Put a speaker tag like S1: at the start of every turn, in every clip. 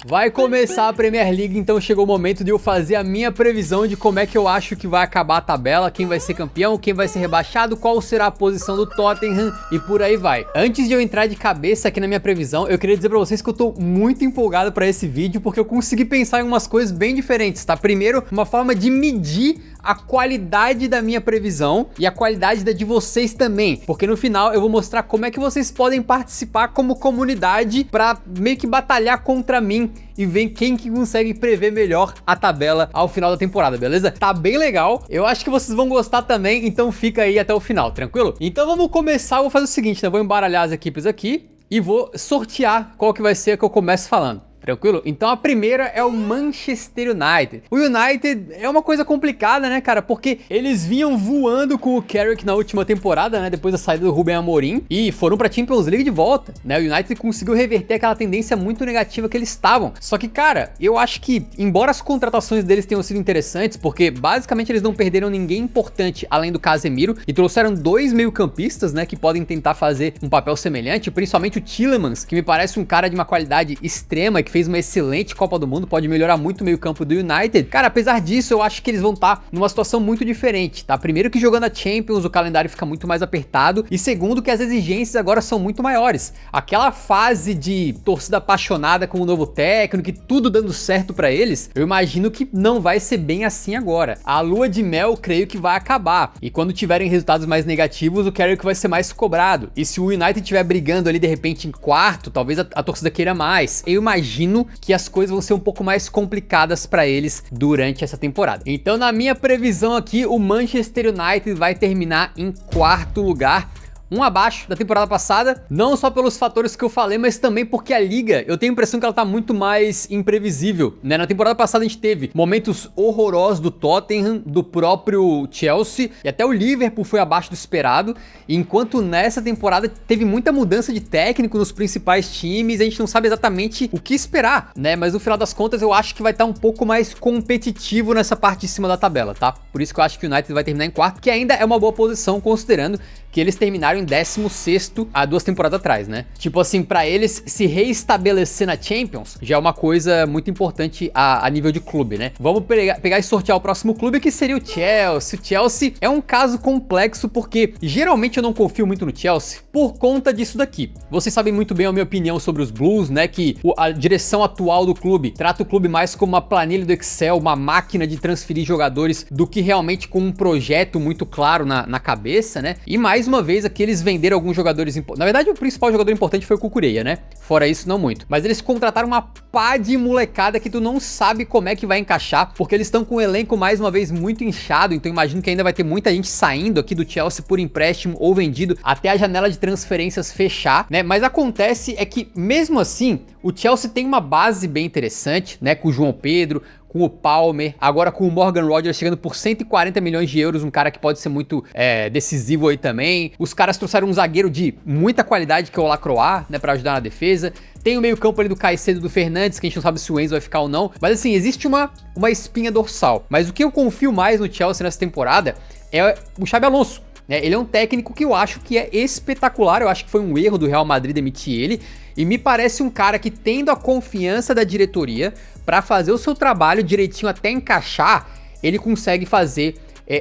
S1: Vai começar a Premier League, então chegou o momento de eu fazer a minha previsão de como é que eu acho que vai acabar a tabela, quem vai ser campeão, quem vai ser rebaixado, qual será a posição do Tottenham e por aí vai. Antes de eu entrar de cabeça aqui na minha previsão, eu queria dizer pra vocês que eu tô muito empolgado pra esse vídeo, porque eu consegui pensar em umas coisas bem diferentes, tá? Primeiro, uma forma de medir a qualidade da minha previsão e a qualidade da de vocês também, porque no final eu vou mostrar como é que vocês podem participar como comunidade pra meio que batalhar contra mim e ver quem que consegue prever melhor a tabela ao final da temporada, beleza? Tá bem legal, eu acho que vocês vão gostar também, então fica aí até o final, tranquilo? Então vamos começar, eu vou fazer o seguinte, né? Eu vou embaralhar as equipes aqui e vou sortear qual que vai ser a que eu começo falando. Tranquilo? Então a primeira é o Manchester United. O United é uma coisa complicada, né, cara? Porque eles vinham voando com o Carrick na última temporada, né? Depois da saída do Ruben Amorim. E foram pra Champions League de volta, né? O United conseguiu reverter aquela tendência muito negativa que eles estavam. Só que, cara, eu acho que, embora as contratações deles tenham sido interessantes, porque basicamente eles não perderam ninguém importante além do Casemiro e trouxeram dois meio-campistas, né? Que podem tentar fazer um papel semelhante, principalmente o Tielemans, que me parece um cara de uma qualidade extrema, que fez uma excelente Copa do Mundo, pode melhorar muito o meio campo do United. Cara, apesar disso, eu acho que eles vão estar numa situação muito diferente, tá? Primeiro que jogando a Champions, o calendário fica muito mais apertado, e segundo que as exigências agora são muito maiores. Aquela fase de torcida apaixonada com o novo técnico e tudo dando certo pra eles, eu imagino que não vai ser bem assim agora. A lua de mel, creio que vai acabar, e quando tiverem resultados mais negativos, o Carrick vai ser mais cobrado. E se o United estiver brigando ali de repente em quarto, talvez a torcida queira mais. Eu imagino que as coisas vão ser um pouco mais complicadas para eles durante essa temporada. Então, na minha previsão aqui, o Manchester United vai terminar em quarto lugar, um abaixo da temporada passada, não só pelos fatores que eu falei, mas também porque a liga, eu tenho a impressão que ela tá muito mais imprevisível, né? Na temporada passada a gente teve momentos horrorosos do Tottenham, do próprio Chelsea, e até o Liverpool foi abaixo do esperado, enquanto nessa temporada teve muita mudança de técnico nos principais times, a gente não sabe exatamente o que esperar, né? Mas no final das contas eu acho que vai estar um pouco mais competitivo nessa parte de cima da tabela, tá? Por isso que eu acho que o United vai terminar em quarto, que ainda é uma boa posição, considerando que eles terminaram em 16º há 2 temporadas atrás, né? Tipo assim, pra eles se reestabelecer na Champions já é uma coisa muito importante a nível de clube, né? Vamos pegar e sortear o próximo clube, que seria o Chelsea. O Chelsea é um caso complexo porque geralmente eu não confio muito no Chelsea por conta disso daqui. Vocês sabem muito bem a minha opinião sobre os Blues, né? Que a direção atual do clube trata o clube mais como uma planilha do Excel, uma máquina de transferir jogadores, do que realmente com um projeto muito claro na cabeça, né? E mais uma vez aqui eles venderam alguns jogadores importantes. Na verdade, o principal jogador importante foi o Cucurella, né? Fora isso, não muito. Mas eles contrataram uma pá de molecada que tu não sabe como é que vai encaixar, porque eles estão com o elenco mais uma vez muito inchado, então imagino que ainda vai ter muita gente saindo aqui do Chelsea por empréstimo ou vendido até a janela de transferências fechar, né? Mas acontece é que mesmo assim, o Chelsea tem uma base bem interessante, né? Com o João Pedro, com o Palmer, agora com o Morgan Rogers chegando por 140 milhões de euros, um cara que pode ser muito decisivo aí também. Os caras trouxeram um zagueiro de muita qualidade, que é o Lacroix, né, pra ajudar na defesa. Tem o meio campo ali do Caicedo, do Fernandes, que a gente não sabe se o Enzo vai ficar ou não. Mas assim, existe uma espinha dorsal. Mas o que eu confio mais no Chelsea nessa temporada é o Xabi Alonso. Ele é um técnico que eu acho que é espetacular, eu acho que foi um erro do Real Madrid demitir ele, e me parece um cara que, tendo a confiança da diretoria para fazer o seu trabalho direitinho até encaixar, ele consegue fazer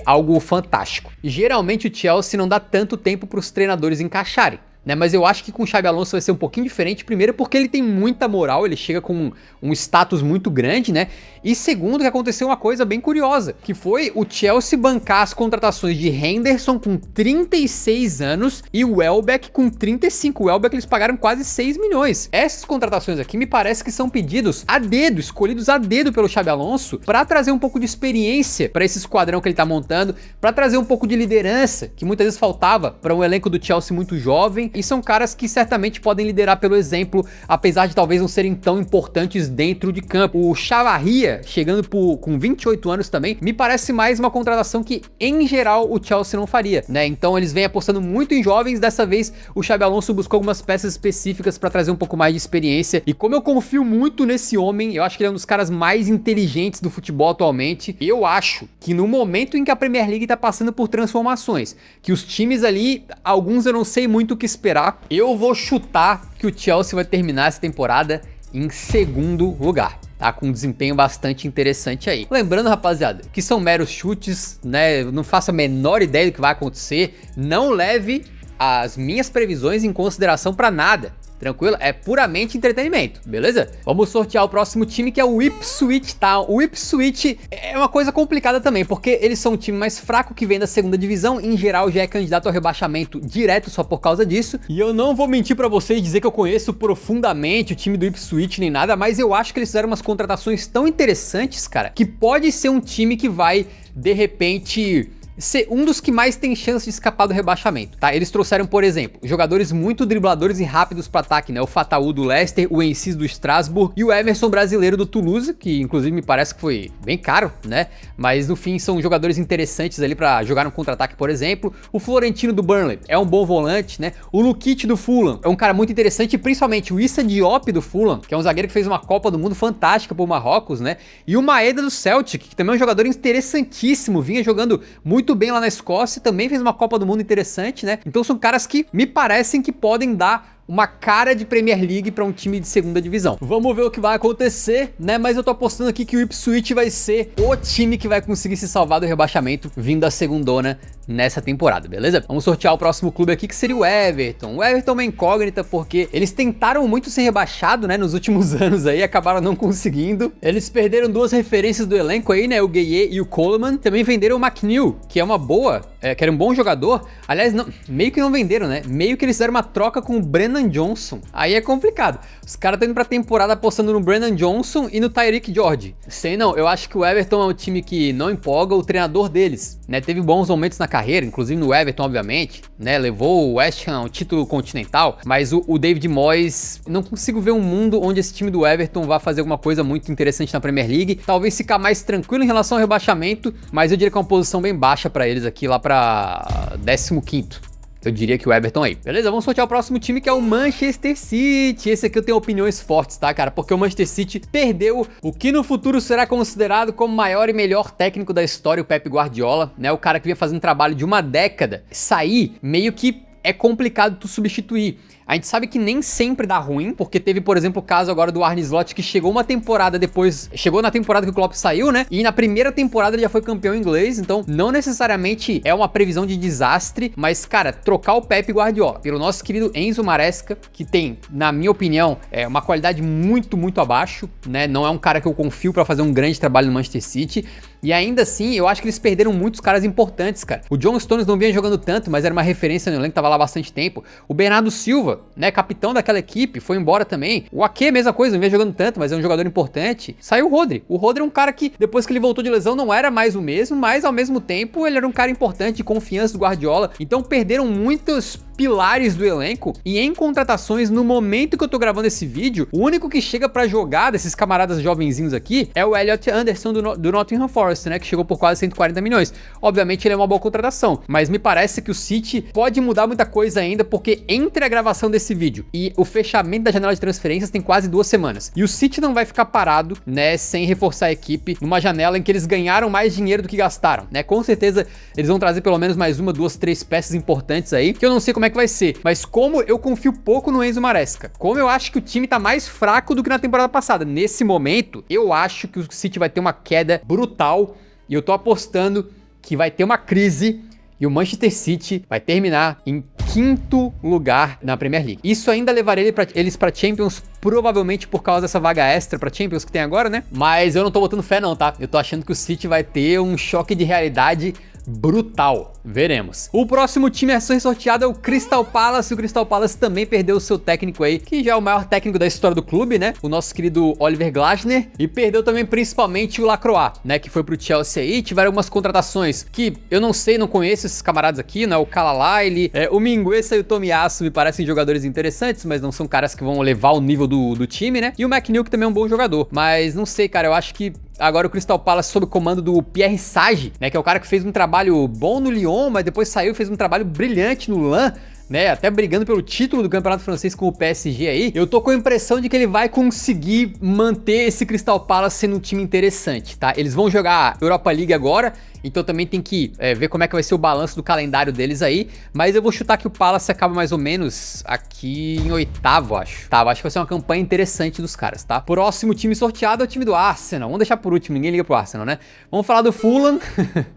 S1: algo fantástico. Geralmente o Chelsea não dá tanto tempo para os treinadores encaixarem, né? Mas eu acho que com o Xabi Alonso vai ser um pouquinho diferente, primeiro porque ele tem muita moral, ele chega com um status muito grande, né? E segundo, que aconteceu uma coisa bem curiosa, que foi o Chelsea bancar as contratações de Henderson com 36 anos e o Welbeck com 35. O Welbeck eles pagaram quase 6 milhões. Essas contratações aqui me parece que são pedidos a dedo, escolhidos a dedo pelo Xabi Alonso, para trazer um pouco de experiência para esse esquadrão que ele tá montando, para trazer um pouco de liderança, que muitas vezes faltava para um elenco do Chelsea muito jovem. E são caras que certamente podem liderar pelo exemplo, apesar de talvez não serem tão importantes dentro de campo. O Chavarria, chegando com 28 anos também, me parece mais uma contratação que, em geral, o Chelsea não faria, né? Então eles vêm apostando muito em jovens, dessa vez o Xabi Alonso buscou algumas peças específicas para trazer um pouco mais de experiência, e como eu confio muito nesse homem, eu acho que ele é um dos caras mais inteligentes do futebol atualmente. Eu acho que no momento em que a Premier League tá passando por transformações, que os times ali, alguns eu não sei muito o que esperar, eu vou chutar que o Chelsea vai terminar essa temporada em segundo lugar. Tá com um desempenho bastante interessante aí. Lembrando, rapaziada, que são meros chutes, né? Eu não faço a menor ideia do que vai acontecer. Não leve as minhas previsões em consideração pra nada. Tranquilo? É puramente entretenimento, beleza? Vamos sortear o próximo time, que é o Ipswich Town. O Ipswich é uma coisa complicada também, porque eles são um time mais fraco que vem da segunda divisão, em geral já é candidato ao rebaixamento direto só por causa disso. E eu não vou mentir pra vocês e dizer que eu conheço profundamente o time do Ipswich nem nada, mas eu acho que eles fizeram umas contratações tão interessantes, cara, que pode ser um time que vai, de repente, ser um dos que mais tem chance de escapar do rebaixamento, tá? Eles trouxeram, por exemplo, jogadores muito dribladores e rápidos para ataque, né? O Fataú do Leicester, o Encis do Strasbourg e o Emerson brasileiro do Toulouse, que inclusive me parece que foi bem caro, né? Mas no fim são jogadores interessantes ali para jogar no contra-ataque, por exemplo. O Florentino do Burnley é um bom volante, né? O Lukic do Fulham é um cara muito interessante, principalmente o Issa Diop do Fulham, que é um zagueiro que fez uma Copa do Mundo fantástica por Marrocos, né? E o Maeda do Celtic, que também é um jogador interessantíssimo, vinha jogando muito bem lá na Escócia, também fez uma Copa do Mundo interessante, né? Então são caras que me parecem que podem dar uma cara de Premier League para um time de segunda divisão. Vamos ver o que vai acontecer, né? Mas eu tô apostando aqui que o Ipswich vai ser o time que vai conseguir se salvar do rebaixamento vindo da segundona nessa temporada, beleza? Vamos sortear o próximo clube aqui, que seria o Everton. O Everton é uma incógnita porque eles tentaram muito ser rebaixado, né, nos últimos anos aí, acabaram não conseguindo. Eles perderam duas referências do elenco aí, né, o Gueye e o Coleman. Também venderam o McNeil, que é uma boa, que era um bom jogador. Aliás, não, meio que não venderam, né? Meio que eles fizeram uma troca com o Brennan Johnson. Aí é complicado. Os caras estão indo pra temporada apostando no Brennan Johnson e no Tyreek George. Sei não, eu acho que o Everton é um time que não empolga. O treinador deles, né, teve bons momentos na carreira, inclusive no Everton, obviamente, né, levou o West Ham ao título continental, mas o David Moyes, não consigo ver um mundo onde esse time do Everton vá fazer alguma coisa muito interessante na Premier League. Talvez ficar mais tranquilo em relação ao rebaixamento, mas eu diria que é uma posição bem baixa pra eles aqui, lá pra 15º. Eu diria que o Everton aí. Beleza, vamos sortear o próximo time, que é o Manchester City. Esse aqui eu tenho opiniões fortes, tá, cara? Porque o Manchester City perdeu o que no futuro será considerado como o maior e melhor técnico da história, o Pep Guardiola, né? O cara que vinha fazendo trabalho de uma década. Sair, meio que é complicado tu substituir. A gente sabe que nem sempre dá ruim, porque teve, por exemplo, o caso agora do Arne Slot, que chegou uma temporada depois, chegou na temporada que o Klopp saiu, né? E na primeira temporada ele já foi campeão inglês, então não necessariamente é uma previsão de desastre, mas, cara, trocar o Pep Guardiola pelo nosso querido Enzo Maresca, que tem, na minha opinião, uma qualidade muito, muito abaixo, né? Não é um cara que eu confio pra fazer um grande trabalho no Manchester City. E ainda assim, eu acho que eles perderam muitos caras importantes, cara. O John Stones não vinha jogando tanto, mas era uma referência no elenco, tava lá há bastante tempo. O Bernardo Silva, né, capitão daquela equipe, foi embora também. O Ake, mesma coisa, não vinha jogando tanto, mas é um jogador importante. Saiu o Rodri. O Rodri é um cara que, depois que ele voltou de lesão, não era mais o mesmo, mas ao mesmo tempo, ele era um cara importante, de confiança do Guardiola. Então perderam muitos pilares do elenco, e em contratações, no momento que eu tô gravando esse vídeo, o único que chega pra jogar desses camaradas jovenzinhos aqui é o Elliot Anderson do Nottingham Forest, né, que chegou por quase 140 milhões. Obviamente ele é uma boa contratação, mas me parece que o City pode mudar muita coisa ainda, porque entre a gravação desse vídeo e o fechamento da janela de transferências tem quase 2 semanas, e o City não vai ficar parado, né, sem reforçar a equipe numa janela em que eles ganharam mais dinheiro do que gastaram, né. Com certeza eles vão trazer pelo menos mais 1, 2, 3 peças importantes aí, que eu não sei como é que vai ser, mas como eu confio pouco no Enzo Maresca, como eu acho que o time tá mais fraco do que na temporada passada, nesse momento, eu acho que o City vai ter uma queda brutal, e eu tô apostando que vai ter uma crise e o Manchester City vai terminar em 5º lugar na Premier League. Isso ainda levaria eles pra Champions, provavelmente por causa dessa vaga extra pra Champions que tem agora, né? Mas eu não tô botando fé não, tá? Eu tô achando que o City vai ter um choque de realidade brutal. Veremos. O próximo time a ser sorteado é o Crystal Palace. O Crystal Palace também perdeu o seu técnico aí, que já é o maior técnico da história do clube, né? O nosso querido Oliver Glasner. E perdeu também principalmente o Lacroix, né? Que foi pro Chelsea aí. Tiveram algumas contratações que eu não sei, não conheço esses camaradas aqui, né? O Calalai, o Mingueza e o Tomiyasu me parecem jogadores interessantes, mas não são caras que vão levar o nível do time, né? E o McNeil, que também é um bom jogador. Mas não sei, cara, eu acho que agora o Crystal Palace sob o comando do Pierre Sage, né, que é o cara que fez um trabalho bom no Lyon, mas depois saiu e fez um trabalho brilhante no Lan, né, até brigando pelo título do Campeonato Francês com o PSG aí, eu tô com a impressão de que ele vai conseguir manter esse Crystal Palace sendo um time interessante, tá? Eles vão jogar Europa League agora, então também tem que ver como é que vai ser o balanço do calendário deles aí, mas eu vou chutar que o Palace acaba mais ou menos aqui em oitavo, acho. Tá, acho que vai ser uma campanha interessante dos caras, tá? Próximo time sorteado é o time do Arsenal. Vamos deixar por último, ninguém liga pro Arsenal, né? Vamos falar do Fulham,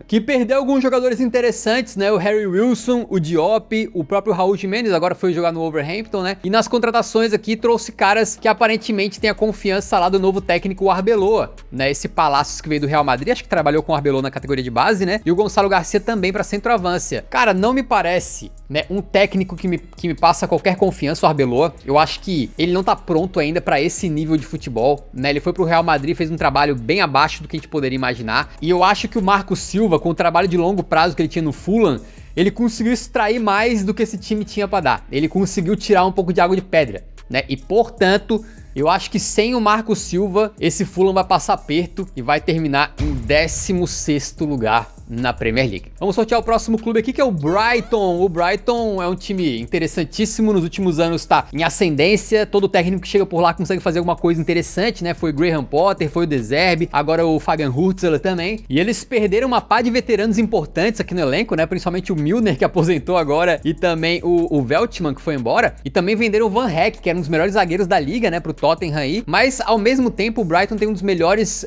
S1: que perdeu alguns jogadores interessantes, né? O Harry Wilson, o Diop, o próprio Raul Jimenez, agora foi jogar no Wolverhampton, né? E nas contratações aqui trouxe caras que aparentemente têm a confiança lá do novo técnico, o Arbeloa, né? Esse Palacios que veio do Real Madrid, acho que trabalhou com o Arbeloa na categoria de base, né? E o Gonçalo Garcia também pra centroavância. Cara, não me parece, né, um técnico que me passa qualquer confiança, o Arbeloa. Eu acho que ele não tá pronto ainda pra esse nível de futebol, né? Ele foi pro Real Madrid, fez um trabalho bem abaixo do que a gente poderia imaginar. E eu acho que o Marco Silva, com o trabalho de longo prazo que ele tinha no Fulham, ele conseguiu extrair mais do que esse time tinha pra dar. Ele conseguiu tirar um pouco de água de pedra, né? E, portanto, eu acho que sem o Marco Silva, esse Fulham vai passar aperto e vai terminar em 16º lugar na Premier League. Vamos sortear o próximo clube aqui, que é o Brighton. O Brighton é um time interessantíssimo, nos últimos anos tá em ascendência, todo técnico que chega por lá consegue fazer alguma coisa interessante, né? Foi o Graham Potter, foi o De Zerbi, agora o Fabian Hurtzler também. E eles perderam uma pá de veteranos importantes aqui no elenco, né? Principalmente o Milner, que aposentou agora, e também o Veltman, que foi embora. E também venderam o Van Heck, que era um dos melhores zagueiros da liga, né? Pro Tottenham aí. Mas, ao mesmo tempo, o Brighton tem um dos melhores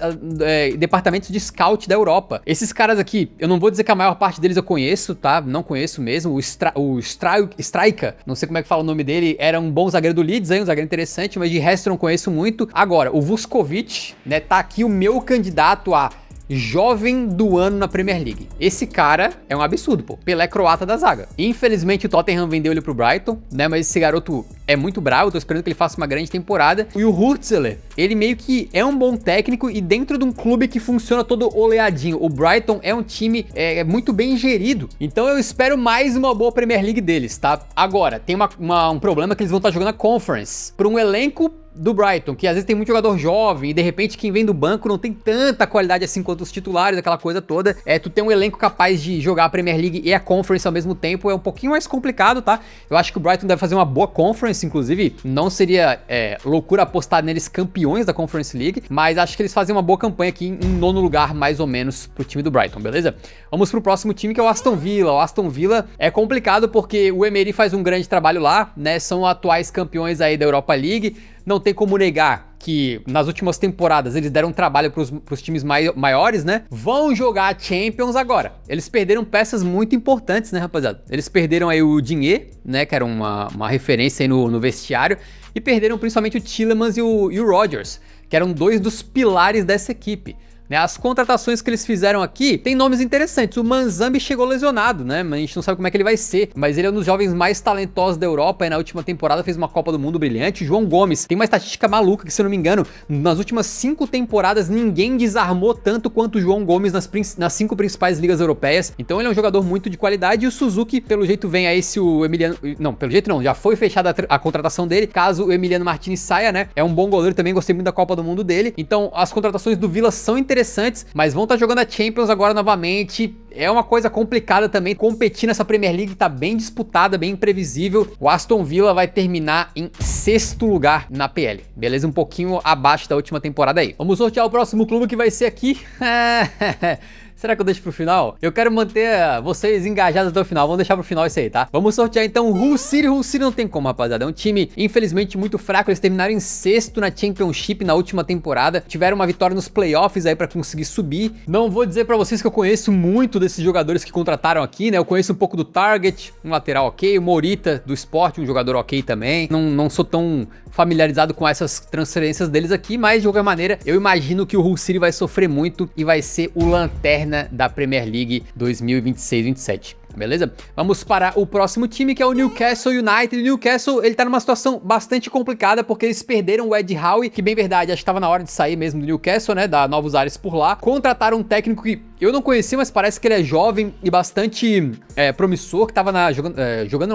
S1: departamentos de scout da Europa. Esses caras aqui, eu não vou dizer que a maior parte deles eu conheço, tá? Não conheço mesmo. O Striker, não sei como é que fala o nome dele, era um bom zagueiro do Leeds, aí, um zagueiro interessante, mas de resto eu não conheço muito. Agora, o Vuskovic, né? Tá aqui o meu candidato a jovem do ano na Premier League. Esse cara é um absurdo, pô. Pelé croata da zaga. Infelizmente o Tottenham vendeu ele pro Brighton, né? Mas esse garoto é muito bravo, tô esperando que ele faça uma grande temporada. E o Hurtzler, ele meio que é um bom técnico e dentro de um clube que funciona todo oleadinho. O Brighton é um time muito bem gerido. Então eu espero mais uma boa Premier League deles, tá? Agora, tem um problema que eles vão estar jogando a Conference. Para um elenco do Brighton, que às vezes tem muito jogador jovem e de repente quem vem do banco não tem tanta qualidade assim quanto os titulares, aquela coisa toda. Tu tem um elenco capaz de jogar a Premier League e a Conference ao mesmo tempo é um pouquinho mais complicado, tá? Eu acho que o Brighton deve fazer uma boa Conference, inclusive não seria loucura apostar neles campeões da Conference League, mas acho que eles fazem uma boa campanha aqui em 9º lugar, mais ou menos, pro time do Brighton, beleza? Vamos pro próximo time, que é o Aston Villa. O Aston Villa é complicado porque o Emery faz um grande trabalho lá, né? São atuais campeões aí da Europa League. Não tem como negar que nas últimas temporadas eles deram trabalho pros times maiores, né? Vão jogar Champions agora. Eles perderam peças muito importantes, né, rapaziada? Eles perderam aí o Digne, né, que era uma referência aí no vestiário, e perderam principalmente o Tielemans e o Rodgers, que eram dois dos pilares dessa equipe. As contratações que eles fizeram aqui tem nomes interessantes. O Manzambi chegou lesionado, né? A gente não sabe como é que ele vai ser, mas ele é um dos jovens mais talentosos da Europa e na última temporada fez uma Copa do Mundo brilhante. O João Gomes tem uma estatística maluca que, se eu não me engano, nas últimas 5 temporadas ninguém desarmou tanto quanto o João Gomes nas 5 principais ligas europeias. Então ele é um jogador muito de qualidade e o Suzuki, pelo jeito, vem aí se o Emiliano... Não, pelo jeito não, já foi fechada a contratação dele, caso o Emiliano Martinez saia, né? É um bom goleiro também, gostei muito da Copa do Mundo dele. Então as contratações do Villa são interessantes, mas vão estar jogando a Champions agora novamente. É uma coisa complicada também competir nessa Premier League, tá bem disputada, bem imprevisível. O Aston Villa vai terminar em 6º lugar na PL, beleza? Um pouquinho abaixo da última temporada aí. Vamos sortear o próximo clube, que vai ser aqui. Será que eu deixo pro final? Eu quero manter vocês engajados até o final. Vamos deixar pro final isso aí, tá? Vamos sortear então o Hull City. Hull City não tem como, rapaziada. É um time, infelizmente, muito fraco. Eles terminaram em 6º na Championship na última temporada. Tiveram uma vitória nos playoffs aí pra conseguir subir. Não vou dizer pra vocês que eu conheço muito desses jogadores que contrataram aqui, né? Eu conheço um pouco do Target, um lateral ok. O Morita, do Sport, um jogador ok também. Não sou tão familiarizado com essas transferências deles aqui, mas de qualquer maneira, eu imagino que o Hull City vai sofrer muito e vai ser o lanterna da Premier League 2026-27. Beleza? Vamos para o próximo time, que é o Newcastle United. O Newcastle, ele tá numa situação bastante complicada, porque eles perderam o Ed Howe, que bem verdade, acho que tava na hora de sair mesmo do Newcastle, né, dar novos ares por lá. Contrataram um técnico que eu não conheci, mas parece que ele é jovem e bastante promissor, que tava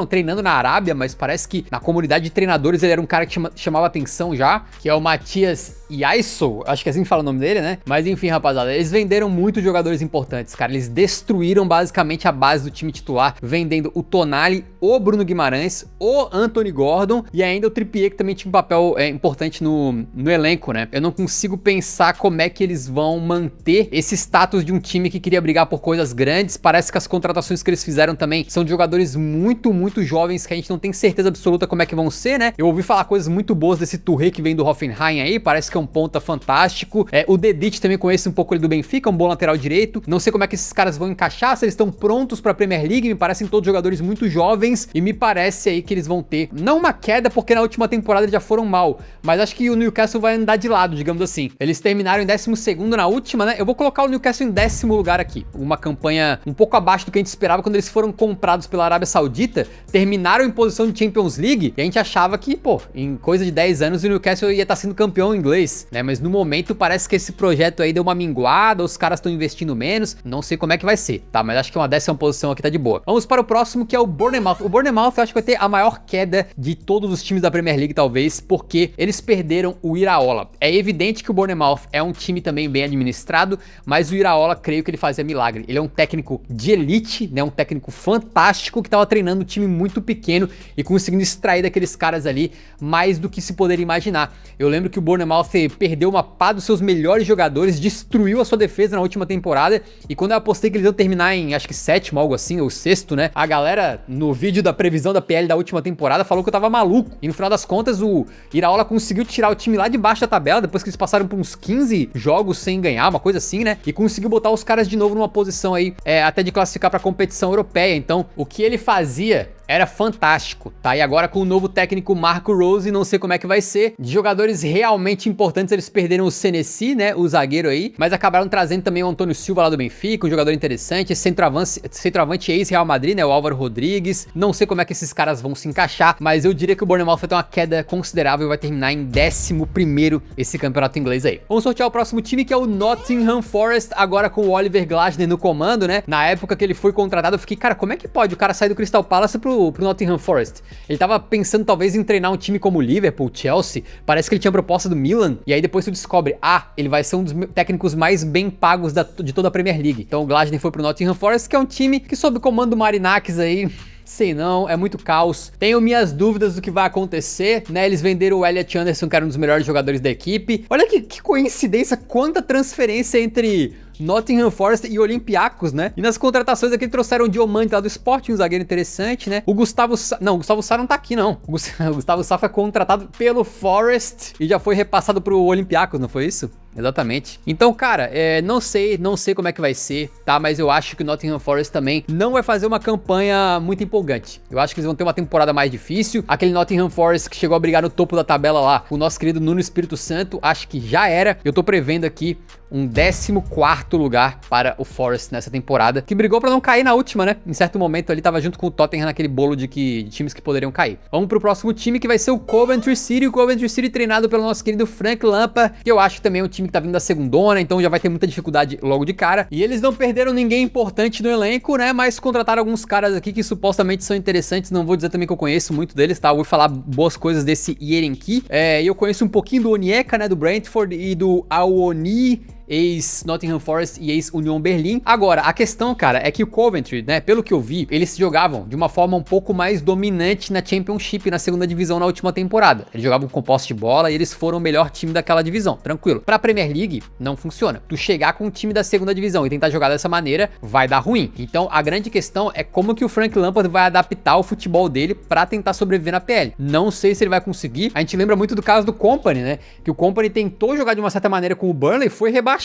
S1: treinando na Arábia, mas parece que na comunidade de treinadores ele era um cara que chamava atenção já, que é o Matias Yaiso, acho que assim fala o nome dele, né? Mas enfim, rapaziada, eles venderam muitos jogadores importantes, cara. Eles destruíram basicamente a base do time titular, vendendo o Tonali, o Bruno Guimarães, o Anthony Gordon e ainda o Trippier, que também tinha um papel importante no elenco, né? Eu não consigo pensar como é que eles vão manter esse status de um time que queria brigar por coisas grandes. Parece que as contratações que eles fizeram também são de jogadores muito, muito jovens que a gente não tem certeza absoluta como é que vão ser, né? Eu ouvi falar coisas muito boas desse Touré que vem do Hoffenheim aí, parece que é um ponta fantástico. O Dedić também conhece um pouco ele do Benfica, um bom lateral direito. Não sei como é que esses caras vão encaixar, se eles estão prontos pra Premier League, me parecem todos jogadores muito jovens e me parece aí que eles vão ter, não uma queda, porque na última temporada eles já foram mal, mas acho que o Newcastle vai andar de lado, digamos assim. Eles terminaram em 12º na última, né? Eu vou colocar o Newcastle em 10º lugar aqui. Uma campanha um pouco abaixo do que a gente esperava quando eles foram comprados pela Arábia Saudita, terminaram em posição de Champions League e a gente achava que, pô, em coisa de 10 anos o Newcastle ia estar sendo campeão inglês, né? Mas no momento parece que esse projeto aí deu uma minguada, os caras estão investindo menos, não sei como é que vai ser, tá? Mas acho que uma 10ª posição aqui tá de boa. Vamos para o próximo, que é o Bournemouth. O Bournemouth eu acho que vai ter a maior queda de todos os times da Premier League, talvez, porque eles perderam o Iraola. É evidente que o Bournemouth é um time também bem administrado, mas o Iraola, creio que ele fazia milagre. Ele é um técnico de elite, né? Um técnico fantástico que tava treinando um time muito pequeno e conseguindo extrair daqueles caras ali mais do que se poderia imaginar. Eu lembro que o Bournemouth perdeu uma pá dos seus melhores jogadores, destruiu a sua defesa na última temporada, e quando eu apostei que eles iam terminar em, acho que 7º, algo assim, ou 6º, né? A galera, no vídeo da previsão da PL da última temporada, falou que eu tava maluco. E no final das contas, o Iraola conseguiu tirar o time lá de baixo da tabela, depois que eles passaram por uns 15 jogos sem ganhar, uma coisa assim, né? E conseguiu botar os caras de novo numa posição aí, até de classificar pra competição europeia. Então, o que ele fazia era fantástico, tá? E agora com o novo técnico Marco Rose, não sei como é que vai ser. De jogadores realmente importantes, eles perderam o Senesi, né? O zagueiro aí, mas acabaram trazendo também o Antônio Silva lá do Benfica, um jogador interessante, centroavante ex-Real Madrid, né? O Álvaro Rodrigues. Não sei como é que esses caras vão se encaixar, mas eu diria que o Bournemouth vai ter uma queda considerável e vai terminar em 11º esse campeonato inglês aí. Vamos sortear o próximo time, que é o Nottingham Forest, agora com o Oliver Glasner no comando, né? Na época que ele foi contratado, eu fiquei, cara, como é que pode o cara sair do Crystal Palace pro Nottingham Forest? Ele tava pensando talvez em treinar um time como o Liverpool, Chelsea, parece que ele tinha proposta do Milan, e aí depois tu descobre, ele vai ser um dos técnicos mais bem pagos de toda a Premier League. Então o Glasner foi pro Nottingham Forest, que é um time que sob o comando do Marinakis aí, sei não, é muito caos. Tenho minhas dúvidas do que vai acontecer, né? Eles venderam o Elliot Anderson, que era um dos melhores jogadores da equipe. Olha que coincidência, quanta transferência entre Nottingham Forest e Olympiacos, né? E nas contratações aqui trouxeram o Diomande lá do Sporting, um zagueiro interessante, né? O Gustavo Sá não tá aqui, não. O Gustavo Sá foi contratado pelo Forest e já foi repassado pro Olympiacos, não foi isso? Exatamente. Então, cara, não sei como é que vai ser, tá? Mas eu acho que o Nottingham Forest também não vai fazer uma campanha muito empolgante. Eu acho que eles vão ter uma temporada mais difícil. Aquele Nottingham Forest que chegou a brigar no topo da tabela lá, o nosso querido Nuno Espírito Santo, acho que já era. Eu tô prevendo aqui um 14º lugar para o Forest nessa temporada, que brigou pra não cair na última, né? Em certo momento ali tava junto com o Tottenham naquele bolo de times que poderiam cair. Vamos pro próximo time, que vai ser o Coventry City. O Coventry City treinado pelo nosso querido Frank Lampard, que eu acho que também é um time que tá vindo da segundona, então já vai ter muita dificuldade logo de cara. E eles não perderam ninguém importante no elenco, né? Mas contrataram alguns caras aqui que supostamente são interessantes. Não vou dizer também que eu conheço muito deles, tá? Eu vou falar boas coisas desse Yerenki. E eu conheço um pouquinho do Onyeka, né? Do Brentford, e do Awoniyi, ex-Nottingham Forest e ex-Union Berlin. Agora, a questão, cara, é que o Coventry, né, pelo que eu vi, eles jogavam de uma forma um pouco mais dominante na Championship, na segunda divisão na última temporada. Eles jogavam com posse de bola e eles foram o melhor time daquela divisão, tranquilo. Pra Premier League, não funciona. Tu chegar com um time da segunda divisão e tentar jogar dessa maneira, vai dar ruim. Então, a grande questão é como que o Frank Lampard vai adaptar o futebol dele pra tentar sobreviver na PL. Não sei se ele vai conseguir. A gente lembra muito do caso do Kompany, né, que o Kompany tentou jogar de uma certa maneira com o Burnley, foi rebaixado,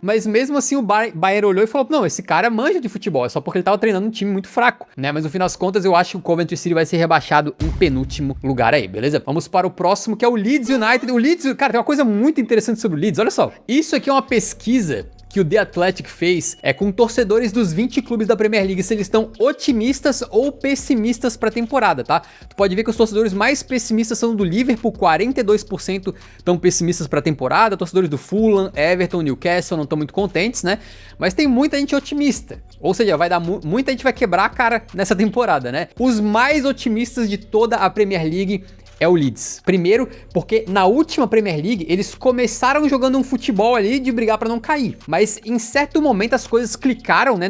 S1: mas mesmo assim o Bayern olhou e falou, não, esse cara manja de futebol, é só porque ele tava treinando um time muito fraco, né? Mas no final das contas eu acho que o Coventry City vai ser rebaixado em penúltimo lugar aí, beleza? Vamos para o próximo, que é o Leeds United. O Leeds, cara, tem uma coisa muito interessante sobre o Leeds, olha só. Isso aqui é uma pesquisa que o The Athletic fez com torcedores dos 20 clubes da Premier League, se eles estão otimistas ou pessimistas pra temporada, tá? Tu pode ver que os torcedores mais pessimistas são do Liverpool, 42% estão pessimistas pra temporada, torcedores do Fulham, Everton, Newcastle não estão muito contentes, né? Mas tem muita gente otimista, ou seja, vai dar muita gente vai quebrar a cara nessa temporada, né? Os mais otimistas de toda a Premier League é o Leeds. Primeiro, porque na última Premier League, eles começaram jogando um futebol ali de brigar pra não cair. Mas em certo momento as coisas clicaram, né,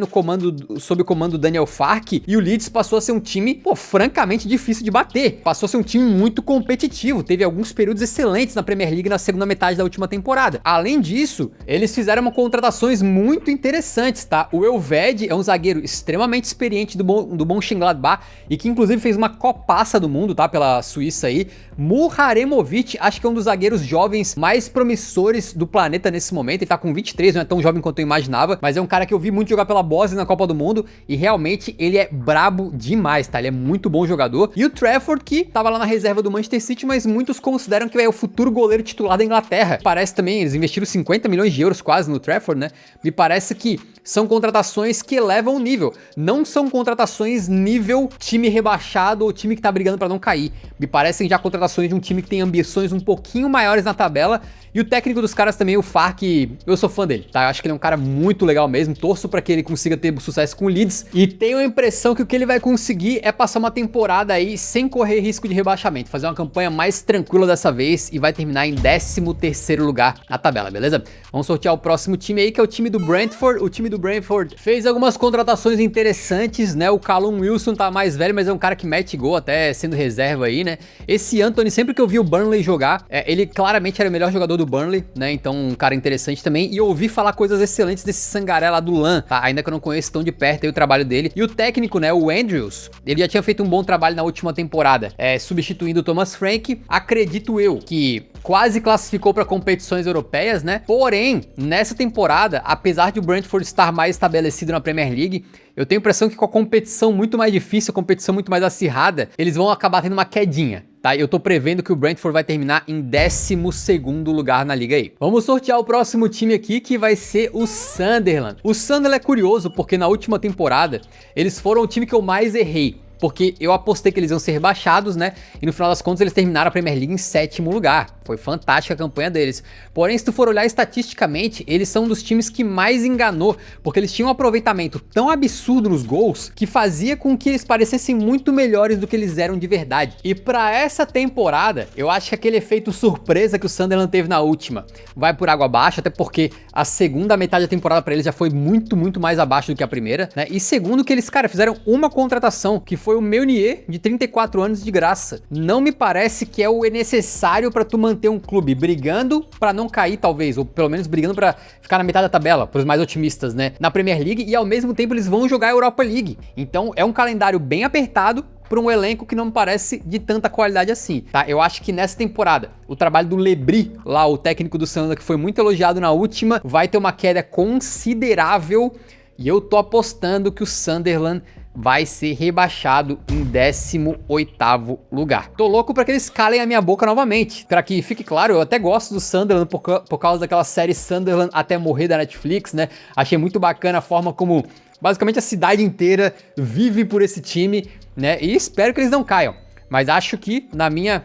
S1: sob o comando do Daniel Farke, e o Leeds passou a ser um time, pô, francamente difícil de bater. Passou a ser um time muito competitivo. Teve alguns períodos excelentes na Premier League na segunda metade da última temporada. Além disso, eles fizeram contratações muito interessantes, tá? O Elvedi é um zagueiro extremamente experiente do Mönchengladbach e que inclusive fez uma copaça do mundo, tá? Pela Suíça aí. Muharemovic, acho que é um dos zagueiros jovens mais promissores do planeta nesse momento. Ele tá com 23, não é tão jovem quanto eu imaginava, mas é um cara que eu vi muito jogar pela Bósnia na Copa do Mundo e realmente ele é brabo demais, tá? Ele é muito bom jogador. E o Trafford, que tava lá na reserva do Manchester City, mas muitos consideram que é o futuro goleiro titular da Inglaterra. Parece também, eles investiram 50 milhões de euros quase no Trafford, né? Me parece que são contratações que elevam o nível. Não são contratações nível time rebaixado ou time que tá brigando pra não cair. Me parecem já contratações de um time que tem ambições um pouquinho maiores na tabela. E o técnico dos caras também, o Farke, eu sou fã dele, tá? Eu acho que ele é um cara muito legal mesmo. Torço pra que ele consiga ter sucesso com o Leeds. E tenho a impressão que o que ele vai conseguir é passar uma temporada aí sem correr risco de rebaixamento. Fazer uma campanha mais tranquila dessa vez e vai terminar em 13º lugar na tabela, beleza? Vamos sortear o próximo time aí, que é o time do Brentford. O time do Brentford fez algumas contratações interessantes, né? O Callum Wilson tá mais velho, mas é um cara que mete gol até sendo reserva aí, né? Esse Antony, sempre que eu vi o Burnley jogar, ele claramente era o melhor jogador do Burnley, né? Então um cara interessante também. E eu ouvi falar coisas excelentes desse Sangaré lá do LAN, tá? Ainda que eu não conheço tão de perto aí o trabalho dele. E o técnico, né? O Andrews, ele já tinha feito um bom trabalho na última temporada, substituindo o Thomas Frank. Acredito eu que quase classificou para competições europeias, né? Porém, nessa temporada, apesar de o Brentford estar mais estabelecido na Premier League, eu tenho a impressão que com a competição muito mais difícil, a competição muito mais acirrada, eles vão acabar tendo uma quedinha, tá? Eu tô prevendo que o Brentford vai terminar em 12º lugar na liga aí. Vamos sortear o próximo time aqui, que vai ser o Sunderland. O Sunderland é curioso porque na última temporada eles foram o time que eu mais errei, porque eu apostei que eles iam ser rebaixados, né? E no final das contas eles terminaram a Premier League em 7º lugar. Foi fantástica a campanha deles. Porém, se tu for olhar estatisticamente, eles são um dos times que mais enganou, porque eles tinham um aproveitamento tão absurdo nos gols que fazia com que eles parecessem muito melhores do que eles eram de verdade. E pra essa temporada, eu acho que aquele efeito surpresa que o Sunderland teve na última vai por água abaixo, até porque a segunda metade da temporada pra eles já foi muito, muito mais abaixo do que a primeira, né? E segundo que eles, cara, fizeram uma contratação, que foi o Meunier, de 34 anos, de graça. Não me parece que é o necessário pra tu manter um clube brigando pra não cair, talvez, ou pelo menos brigando pra ficar na metade da tabela, pros mais otimistas, né? Na Premier League, e ao mesmo tempo eles vão jogar a Europa League. Então é um calendário bem apertado para um elenco que não me parece de tanta qualidade assim, tá? Eu acho que nessa temporada, o trabalho do Lebris, lá o técnico do Sunderland, que foi muito elogiado na última, vai ter uma queda considerável, e eu tô apostando que o Sunderland vai ser rebaixado em 18º lugar. Tô louco pra que eles calem a minha boca novamente. Pra que fique claro, eu até gosto do Sunderland por causa daquela série Sunderland até morrer da Netflix, né? Achei muito bacana a forma como basicamente a cidade inteira vive por esse time, né? E espero que eles não caiam. Mas acho que, na minha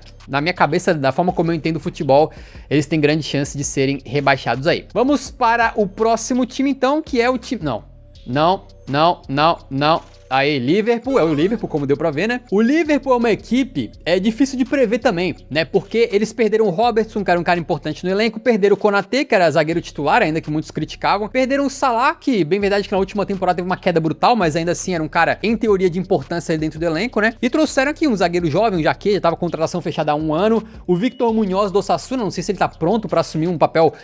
S1: cabeça, da forma como eu entendo o futebol, eles têm grande chance de serem rebaixados aí. Vamos para o próximo time então, que é o time... Não. Aí, Liverpool, é o Liverpool, como deu pra ver, né? O Liverpool é uma equipe, difícil de prever também, né? Porque eles perderam o Robertson, que era um cara importante no elenco, perderam o Konaté, que era zagueiro titular, ainda que muitos criticavam, perderam o Salah, que, bem verdade que na última temporada teve uma queda brutal, mas ainda assim era um cara, em teoria, de importância ali dentro do elenco, né? E trouxeram aqui um zagueiro jovem, um Jaquet, já tava com contratação fechada há 1 ano, o Victor Munhoz do Osasuna, não sei se ele tá pronto pra assumir um papel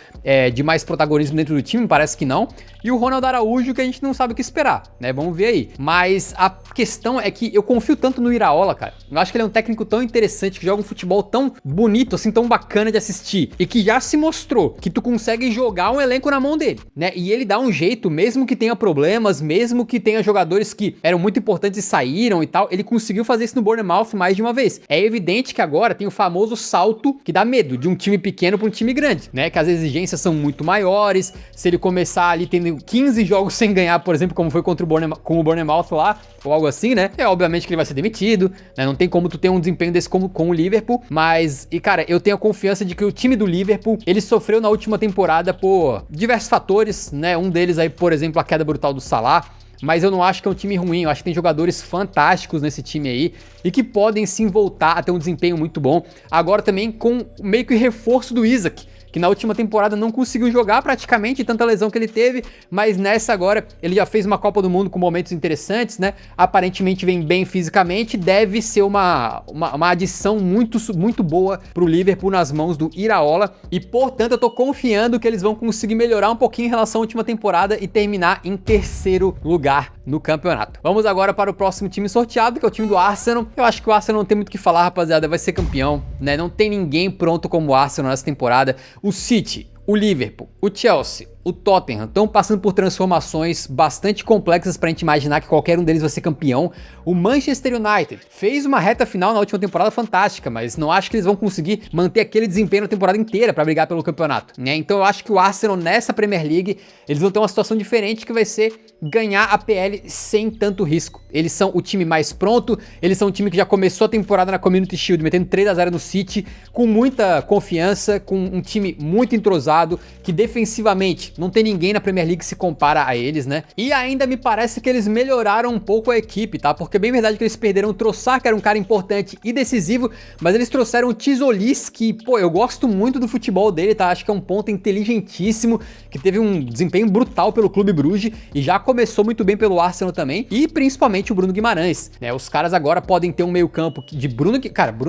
S1: de mais protagonismo dentro do time, parece que não, e o Ronald Araújo, que a gente não sabe o que esperar, né? Vamos ver aí. Mas a questão é que eu confio tanto no Iraola, cara. Eu acho que ele é um técnico tão interessante, que joga um futebol tão bonito, assim, tão bacana de assistir, e que já se mostrou que tu consegue jogar um elenco na mão dele, né? E ele dá um jeito, mesmo que tenha problemas, mesmo que tenha jogadores que eram muito importantes e saíram e tal, ele conseguiu fazer isso no Bournemouth mais de uma vez. É evidente que agora tem o famoso salto que dá medo de um time pequeno para um time grande, né? Que as exigências são muito maiores. Se ele começar ali tendo 15 jogos sem ganhar, por exemplo, como foi contra o Bournemouth lá, ou algo assim, né? Obviamente que ele vai ser demitido, né? Não tem como tu ter um desempenho desse como com o Liverpool, mas, e cara, eu tenho a confiança de que o time do Liverpool, ele sofreu na última temporada por diversos fatores, né? Um deles aí, por exemplo, a queda brutal do Salah, mas eu não acho que é um time ruim, eu acho que tem jogadores fantásticos nesse time aí e que podem sim voltar a ter um desempenho muito bom. Agora também com meio que reforço do Isaac, que na última temporada não conseguiu jogar praticamente, tanta lesão que ele teve, mas nessa agora ele já fez uma Copa do Mundo com momentos interessantes, né? Aparentemente vem bem fisicamente, deve ser uma adição muito boa pro Liverpool nas mãos do Iraola, e portanto eu tô confiando que eles vão conseguir melhorar um pouquinho em relação à última temporada e terminar em terceiro lugar no campeonato. Vamos agora para o próximo time sorteado, que é o time do Arsenal. Eu acho que o Arsenal não tem muito o que falar, rapaziada, vai ser campeão, né? Não tem ninguém pronto como o Arsenal nessa temporada. O City, o Liverpool, o Chelsea, o Tottenham estão passando por transformações bastante complexas pra gente imaginar que qualquer um deles vai ser campeão. O Manchester United fez uma reta final na última temporada fantástica, mas não acho que eles vão conseguir manter aquele desempenho na temporada inteira pra brigar pelo campeonato, né? Então eu acho que o Arsenal nessa Premier League, eles vão ter uma situação diferente, que vai ser ganhar a PL sem tanto risco. Eles são o time mais pronto, eles são o time que já começou a temporada na Community Shield metendo 3-0 no City, com muita confiança, com um time muito entrosado, que defensivamente não tem ninguém na Premier League que se compara a eles, né? E ainda me parece que eles melhoraram um pouco a equipe, tá? Porque é bem verdade que eles perderam o Trossard, que era um cara importante e decisivo, mas eles trouxeram o Tizolis, que, pô, eu gosto muito do futebol dele, tá? Acho que é um ponta inteligentíssimo, que teve um desempenho brutal pelo Clube Bruges e já começou muito bem pelo Arsenal também, e principalmente o Bruno Guimarães, né? Os caras agora podem ter um meio campo de Bruno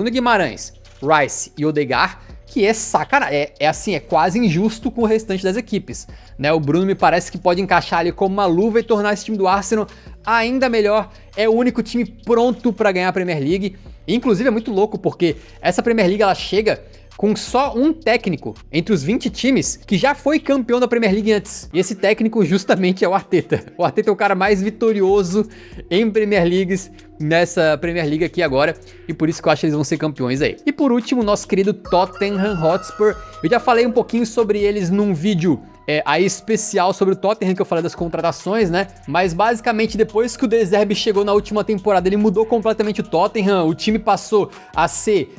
S1: Guimarães, Rice e Odegaard, que é sacanagem, é quase injusto com o restante das equipes, né? O Bruno me parece que pode encaixar ali como uma luva e tornar esse time do Arsenal ainda melhor. É o único time pronto para ganhar a Premier League. Inclusive é muito louco porque essa Premier League ela chega com só um técnico entre os 20 times que já foi campeão da Premier League antes. E esse técnico justamente é o Arteta. O Arteta é o cara mais vitorioso em Premier Leagues nessa Premier League aqui agora, e por isso que eu acho que eles vão ser campeões aí. E por último, nosso querido Tottenham Hotspur. Eu já falei um pouquinho sobre eles num vídeo aí especial sobre o Tottenham, que eu falei das contratações, né? Mas basicamente depois que o De Zerbi chegou na última temporada, ele mudou completamente o Tottenham. O time passou a ser,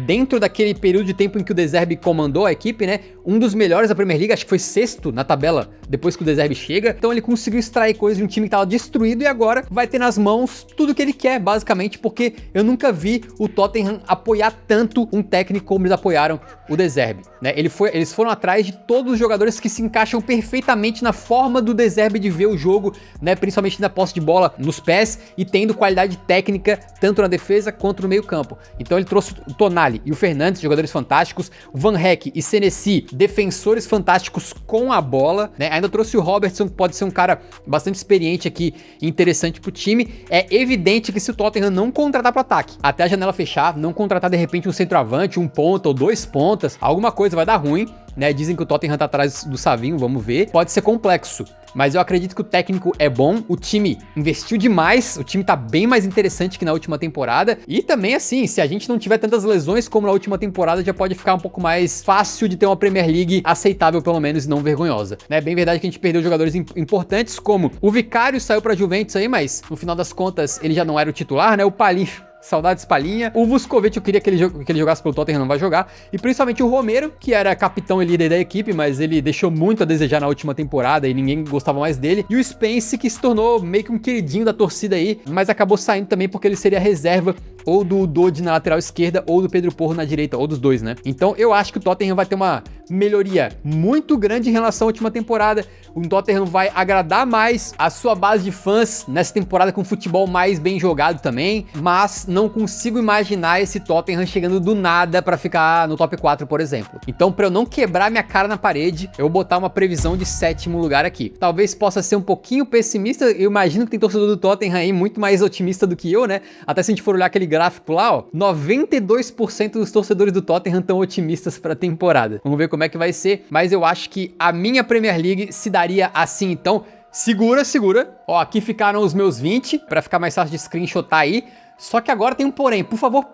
S1: dentro daquele período de tempo em que o De Zerbi comandou a equipe, né, um dos melhores da Premier League. Acho que foi sexto na tabela depois que o De Zerbi chega. Então ele conseguiu extrair coisas de um time que tava destruído e agora vai ter nas mãos tudo que ele quer, basicamente, porque eu nunca vi o Tottenham apoiar tanto um técnico como eles apoiaram o De Zerbi, né? Eles foram atrás de todos os jogadores que se encaixam perfeitamente na forma do De Zerbi de ver o jogo, né? Principalmente na posse de bola nos pés e tendo qualidade técnica tanto na defesa quanto no meio campo. Então ele trouxe o Tonali e o Fernandes, jogadores fantásticos, o Van Hecke e Senesi, defensores fantásticos com a bola, né? Ainda trouxe o Robertson, que pode ser um cara bastante experiente aqui e interessante pro time. É evidente que se o Tottenham não contratar pro ataque, até a janela fechar, não contratar de repente um centroavante, um ponta ou dois pontas, alguma coisa vai dar ruim, né? Dizem que o Tottenham tá atrás do Savinho, vamos ver. Pode ser complexo, mas eu acredito que o técnico é bom, o time investiu demais, o time tá bem mais interessante que na última temporada, e também assim, se a gente não tiver tantas lesões como na última temporada, já pode ficar um pouco mais fácil de ter uma Premier League aceitável, pelo menos, e não vergonhosa, né? Bem verdade que a gente perdeu jogadores importantes, como o Vicário saiu pra Juventus aí, mas no final das contas ele já não era o titular, né? O Palinho, saudades Palhinha. O Vuskovic eu queria que ele jogasse pelo Tottenham, não vai jogar. E principalmente o Romero, que era capitão e líder da equipe, mas ele deixou muito a desejar na última temporada e ninguém gostava mais dele. E o Spence, que se tornou meio que um queridinho da torcida aí, mas acabou saindo também porque ele seria reserva ou do Dodi na lateral esquerda ou do Pedro Porro na direita, ou dos dois, né? Então eu acho que o Tottenham vai ter uma melhoria muito grande em relação à última temporada. O Tottenham vai agradar mais a sua base de fãs nessa temporada, com futebol mais bem jogado também, mas não consigo imaginar esse Tottenham chegando do nada pra ficar no top 4, por exemplo. Então, pra eu não quebrar minha cara na parede, eu vou botar uma previsão de 7º lugar aqui. Talvez possa ser um pouquinho pessimista, eu imagino que tem torcedor do Tottenham aí muito mais otimista do que eu, né? Até se a gente for olhar aquele gráfico lá, ó, 92% dos torcedores do Tottenham estão otimistas pra temporada. Vamos ver como é que vai ser, mas eu acho que a minha Premier League se daria assim, então segura. Ó, aqui ficaram os meus 20, pra ficar mais fácil de screenshotar aí. Só que agora tem um porém, por favor,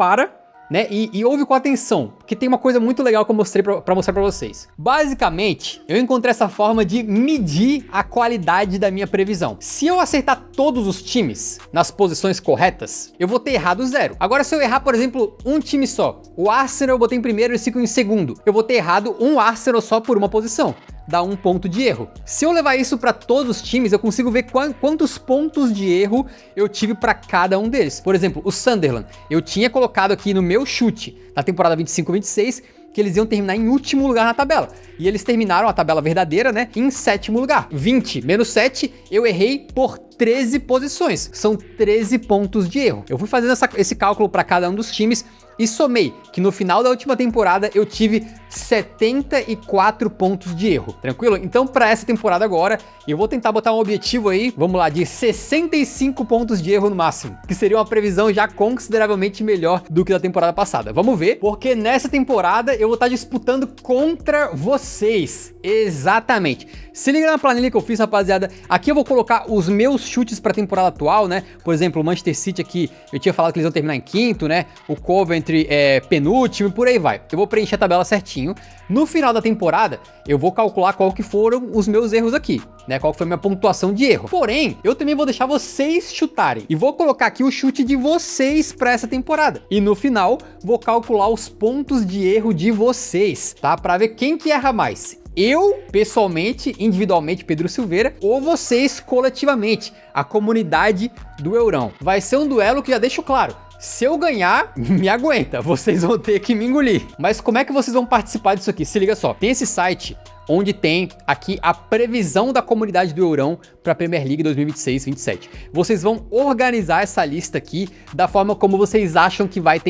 S1: né? E ouve com atenção, porque tem uma coisa muito legal que eu mostrei pra mostrar pra vocês. Basicamente, eu encontrei essa forma de medir a qualidade da minha previsão. Se eu acertar todos os times nas posições corretas, eu vou ter errado 0. Agora, se eu errar, por exemplo, um time só, o Arsenal eu botei em primeiro e fico em segundo, eu vou ter errado um Arsenal só por uma posição. dá 1 ponto de erro. Se eu levar isso para todos os times, eu consigo ver quantos pontos de erro eu tive para cada um deles. Por exemplo, o Sunderland, eu tinha colocado aqui no meu chute, na temporada 25-26, que eles iam terminar em último lugar na tabela. E eles terminaram a tabela verdadeira, né, em 7º lugar. 20 menos 7, eu errei por 13 posições. São 13 pontos de erro. Eu fui fazendo esse cálculo para cada um dos times e somei que no final da última temporada eu tive 74 pontos de erro, tranquilo? Então para essa temporada agora, eu vou tentar botar um objetivo aí, vamos lá, de 65 pontos de erro no máximo, que seria uma previsão já consideravelmente melhor do que da temporada passada. Vamos ver, porque nessa temporada eu vou estar disputando contra vocês, exatamente. Se liga na planilha que eu fiz, rapaziada, aqui eu vou colocar os meus chutes para a temporada atual, né? Por exemplo, o Manchester City aqui, eu tinha falado que eles iam terminar em 5º, né? O Coventry penúltimo e por aí vai. Eu vou preencher a tabela certinho. No final da temporada, eu vou calcular qual que foram os meus erros aqui, né? Qual foi a minha pontuação de erro. Porém, eu também vou deixar vocês chutarem e vou colocar aqui o chute de vocês para essa temporada. E no final, vou calcular os pontos de erro de vocês, tá? Para ver quem que erra mais. Eu, pessoalmente, individualmente, Pedro Silveira, ou vocês coletivamente, a comunidade do Eurão. Vai ser um duelo que já deixo claro. Se eu ganhar, me aguenta, vocês vão ter que me engolir. Mas como é que vocês vão participar disso aqui? Se liga só, tem esse site onde tem aqui a previsão da comunidade do Eurão para a Premier League 2026-27. Vocês vão organizar essa lista aqui da forma como vocês acham que vai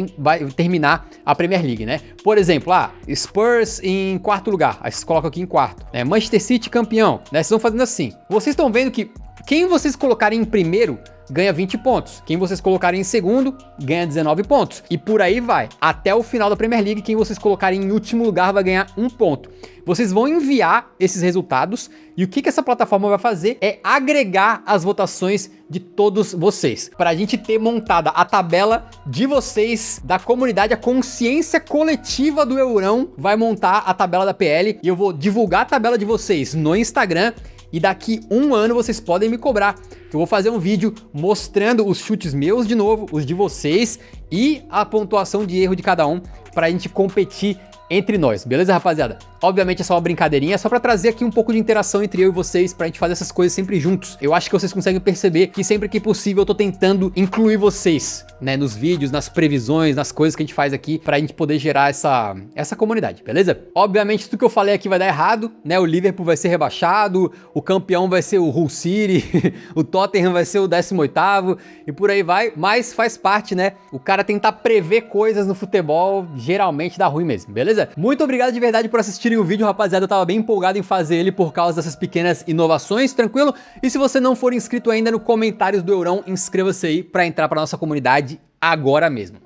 S1: terminar a Premier League, né? Por exemplo, Spurs em 4º lugar, aí vocês colocam aqui em 4º, né? Manchester City campeão, né? Vocês vão fazendo assim. Vocês estão vendo que quem vocês colocarem em primeiro ganha 20 pontos. Quem vocês colocarem em segundo, ganha 19 pontos. E por aí vai. Até o final da Premier League, quem vocês colocarem em último lugar vai ganhar 1 ponto. Vocês vão enviar esses resultados e o que essa plataforma vai fazer é agregar as votações de todos vocês, para a gente ter montada a tabela de vocês, da comunidade, a consciência coletiva do Eurão vai montar a tabela da PL e eu vou divulgar a tabela de vocês no Instagram. E daqui 1 ano vocês podem me cobrar. Eu vou fazer um vídeo mostrando os chutes meus de novo, os de vocês e a pontuação de erro de cada um pra gente competir entre nós, beleza, rapaziada? Obviamente é só uma brincadeirinha, é só pra trazer aqui um pouco de interação entre eu e vocês, pra gente fazer essas coisas sempre juntos. Eu acho que vocês conseguem perceber que sempre que possível eu tô tentando incluir vocês, né, nos vídeos, nas previsões, nas coisas que a gente faz aqui, pra gente poder gerar essa comunidade, beleza? Obviamente tudo que eu falei aqui vai dar errado, né, o Liverpool vai ser rebaixado, o campeão vai ser o Hull City, o Tottenham vai ser o 18º e por aí vai, mas faz parte, né, o cara tentar prever coisas no futebol geralmente dá ruim mesmo, beleza? Muito obrigado de verdade por assistirem o vídeo, rapaziada, eu tava bem empolgado em fazer ele por causa dessas pequenas inovações, tranquilo? E se você não for inscrito ainda no comentários do Eurão, inscreva-se aí pra entrar pra nossa comunidade agora mesmo.